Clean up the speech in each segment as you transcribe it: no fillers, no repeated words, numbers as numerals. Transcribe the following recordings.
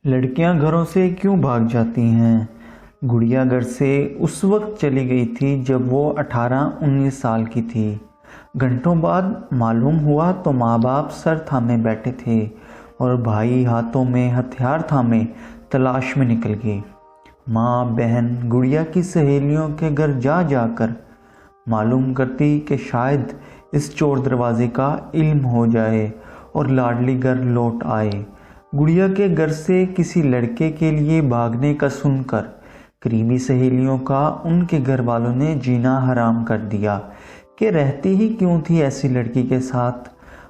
لڑکیاں گھروں سے کیوں بھاگ جاتی ہیں؟ گڑیا گھر سے اس وقت چلی گئی تھی جب وہ 18-19 سال کی تھی۔ گھنٹوں بعد معلوم ہوا تو ماں باپ سر تھامے بیٹھے تھے اور بھائی ہاتھوں میں ہتھیار تھامے تلاش میں نکل گئے۔ ماں بہن گڑیا کی سہیلیوں کے گھر جا جا کر معلوم کرتی کہ شاید اس چور دروازے کا علم ہو جائے اور لاڈلی گھر لوٹ آئے۔ گڑیا کے گھر سے کسی لڑکے کے لیے بھاگنے کا سن کر قریبی سہیلیوں کا ان کے گھر والوں نے جینا حرام کر دیا کہ رہتی ہی کیوں تھی ایسی لڑکی کے ساتھ،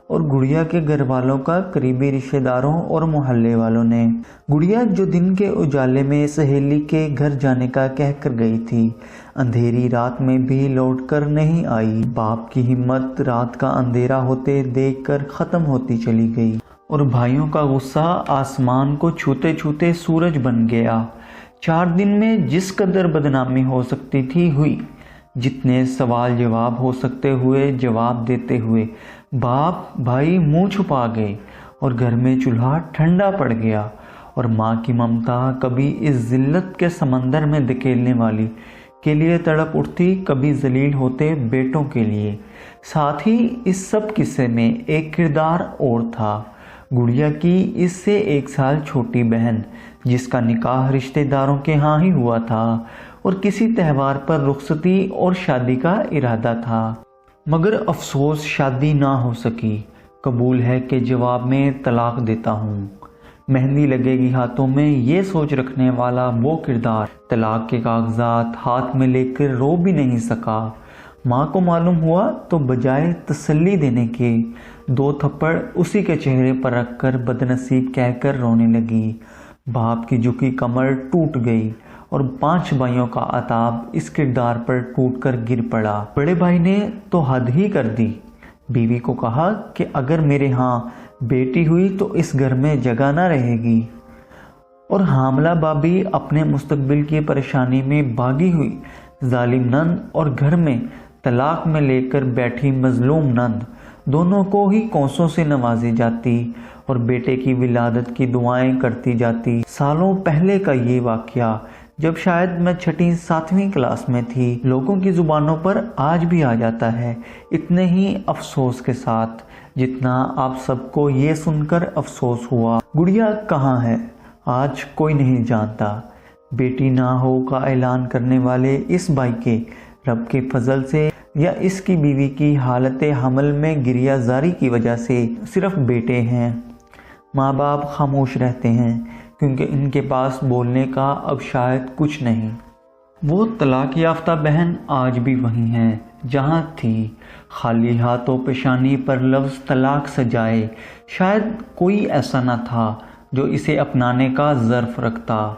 اور گڑیا کے گھر والوں کا قریبی رشتہ داروں اور محلے والوں نے۔ گڑیا جو دن کے اجالے میں سہیلی کے گھر جانے کا کہہ کر گئی تھی، اندھیری رات میں بھی لوٹ کر نہیں آئی۔ باپ کی ہمت رات کا اندھیرا ہوتے دیکھ کر ختم ہوتی چلی گئی اور بھائیوں کا غصہ آسمان کو چھوتے چھوتے سورج بن گیا۔ 4 دن میں جس قدر بدنامی ہو سکتی تھی ہوئی، جتنے سوال جواب ہو سکتے ہوئے جواب دیتے ہوئے باپ بھائی منہ چھپا گئے اور گھر میں چولہا ٹھنڈا پڑ گیا، اور ماں کی ممتا کبھی اس ذلت کے سمندر میں دھکیلنے والی کے لیے تڑپ اٹھتی، کبھی ذلیل ہوتے بیٹوں کے لیے۔ ساتھ ہی اس سب قصے میں ایک کردار اور تھا، گڑیا کی اس سے 1 سال چھوٹی بہن، جس کا نکاح رشتہ داروں کے ہاں ہی ہوا تھا اور کسی تہوار پر رخصتی اور شادی کا ارادہ تھا، مگر افسوس شادی نہ ہو سکی۔ قبول ہے کہ جواب میں طلاق دیتا ہوں۔ مہندی لگے گی ہاتھوں میں یہ سوچ رکھنے والا وہ کردار طلاق کے کاغذات ہاتھ میں لے کر رو بھی نہیں سکا۔ ماں کو معلوم ہوا تو بجائے تسلی دینے کے 2 تھپڑ اسی کے چہرے پر رکھ کر بدنصیب کہہ کر رونے لگی۔ باپ کی جھکی کمر ٹوٹ گئی اور 5 بھائیوں کا عتاب اس کردار پر ٹوٹ کر گر پڑا۔ بڑے بھائی نے تو حد ہی کر دی، بیوی کو کہا کہ اگر میرے ہاں بیٹی ہوئی تو اس گھر میں جگہ نہ رہے گی، اور حاملہ بابی اپنے مستقبل کی پریشانی میں بھاگی ہوئی ظالم نند اور گھر میں طلاق میں لے کر بیٹھی مظلوم نند، دونوں کو ہی کونسوں سے نوازی جاتی اور بیٹے کی ولادت کی دعائیں کرتی جاتی۔ سالوں پہلے کا یہ واقعہ جب شاید میں 6-7ویں کلاس میں تھی، لوگوں کی زبانوں پر آج بھی آ جاتا ہے، اتنے ہی افسوس کے ساتھ جتنا آپ سب کو یہ سن کر افسوس ہوا۔ گڑیا کہاں ہے آج کوئی نہیں جانتا۔ بیٹی نہ ہو کا اعلان کرنے والے اس بھائی کے رب کے فضل سے یا اس کی بیوی کی حالت حمل میں گریہ زاری کی وجہ سے صرف بیٹے ہیں۔ ماں باپ خاموش رہتے ہیں کیونکہ ان کے پاس بولنے کا اب شاید کچھ نہیں۔ وہ طلاق یافتہ بہن آج بھی وہیں ہے جہاں تھی، خالی ہاتھوں پیشانی پر لفظ طلاق سجائے۔ شاید کوئی ایسا نہ تھا جو اسے اپنانے کا ظرف رکھتا۔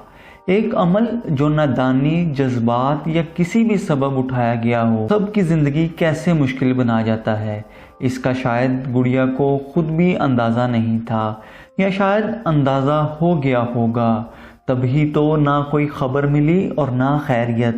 ایک عمل جو نادانی، جذبات یا کسی بھی سبب اٹھایا گیا ہو، سب کی زندگی کیسے مشکل بنا جاتا ہے، اس کا شاید گڑیا کو خود بھی اندازہ نہیں تھا، یا شاید اندازہ ہو گیا ہوگا، تبھی تو نہ کوئی خبر ملی اور نہ خیریت۔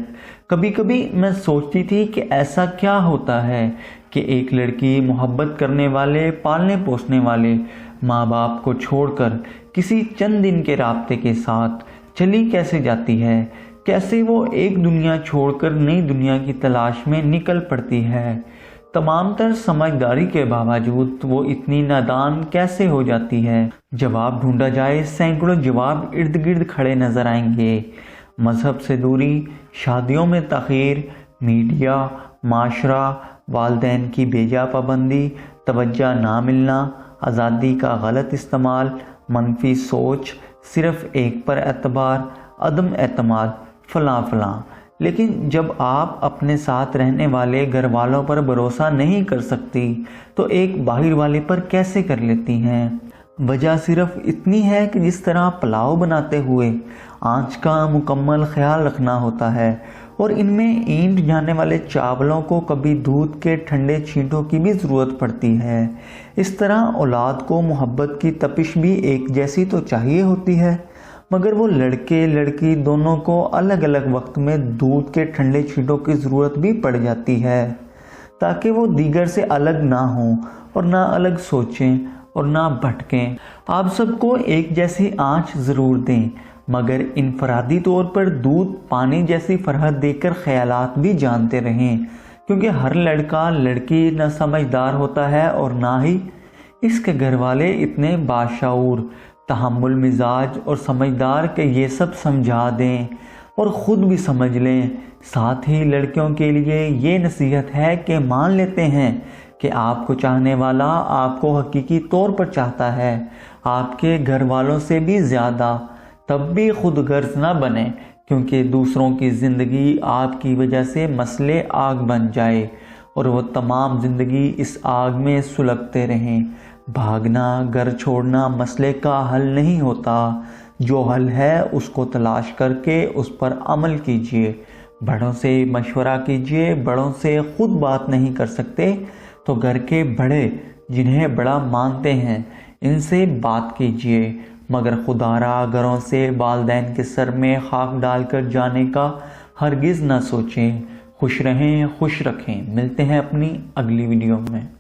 کبھی کبھی میں سوچتی تھی کہ ایسا کیا ہوتا ہے کہ ایک لڑکی محبت کرنے والے، پالنے پوسنے والے ماں باپ کو چھوڑ کر کسی چند دن کے رابطے کے ساتھ چلی کیسے جاتی ہے، کیسے وہ ایک دنیا چھوڑ کر نئی دنیا کی تلاش میں نکل پڑتی ہے۔ تمام تر سمجھداری کے باوجود وہ اتنی نادان کیسے ہو جاتی ہے؟ جواب ڈھونڈا جائے، سینکڑوں جواب ارد گرد کھڑے نظر آئیں گے۔ مذہب سے دوری، شادیوں میں تاخیر، میڈیا، معاشرہ، والدین کی بیجا پابندی، توجہ نہ ملنا، آزادی کا غلط استعمال، منفی سوچ، صرف ایک پر اعتبار، عدم اعتماد، فلاں فلاں۔ لیکن جب آپ اپنے ساتھ رہنے والے گھر والوں پر بھروسہ نہیں کر سکتی تو ایک باہر والے پر کیسے کر لیتی ہیں؟ وجہ صرف اتنی ہے کہ جس طرح پلاؤ بناتے ہوئے آنچ کا مکمل خیال رکھنا ہوتا ہے، اور ان میں اینٹ جانے والے چاولوں کو کبھی دودھ کے ٹھنڈے چھینٹوں کی بھی ضرورت پڑتی ہے، اس طرح اولاد کو محبت کی تپش بھی ایک جیسی تو چاہیے ہوتی ہے، مگر وہ لڑکے لڑکی دونوں کو الگ الگ وقت میں دودھ کے ٹھنڈے چھینٹوں کی ضرورت بھی پڑ جاتی ہے، تاکہ وہ دیگر سے الگ نہ ہوں اور نہ الگ سوچیں اور نہ بھٹکیں۔ آپ سب کو ایک جیسی آنچ ضرور دیں، مگر انفرادی طور پر دودھ پانی جیسی فرحت دے کر خیالات بھی جانتے رہیں، کیونکہ ہر لڑکا لڑکی نہ سمجھدار ہوتا ہے اور نہ ہی اس کے گھر والے اتنے باشعور، تحمل مزاج اور سمجھدار کہ یہ سب سمجھا دیں اور خود بھی سمجھ لیں۔ ساتھ ہی لڑکیوں کے لیے یہ نصیحت ہے کہ مان لیتے ہیں کہ آپ کو چاہنے والا آپ کو حقیقی طور پر چاہتا ہے، آپ کے گھر والوں سے بھی زیادہ، تب بھی خود غرض نہ بنے، کیونکہ دوسروں کی زندگی آپ کی وجہ سے مسئلے آگ بن جائے اور وہ تمام زندگی اس آگ میں سلگتے رہیں۔ بھاگنا، گھر چھوڑنا مسئلے کا حل نہیں ہوتا، جو حل ہے اس کو تلاش کر کے اس پر عمل کیجیے۔ بڑوں سے مشورہ کیجیے، بڑوں سے خود بات نہیں کر سکتے تو گھر کے بڑے جنہیں بڑا مانتے ہیں ان سے بات کیجیے، مگر خودارا گھروں سے والدین کے سر میں خاک ڈال کر جانے کا ہرگز نہ سوچیں۔ خوش رہیں، خوش رکھیں۔ ملتے ہیں اپنی اگلی ویڈیو میں۔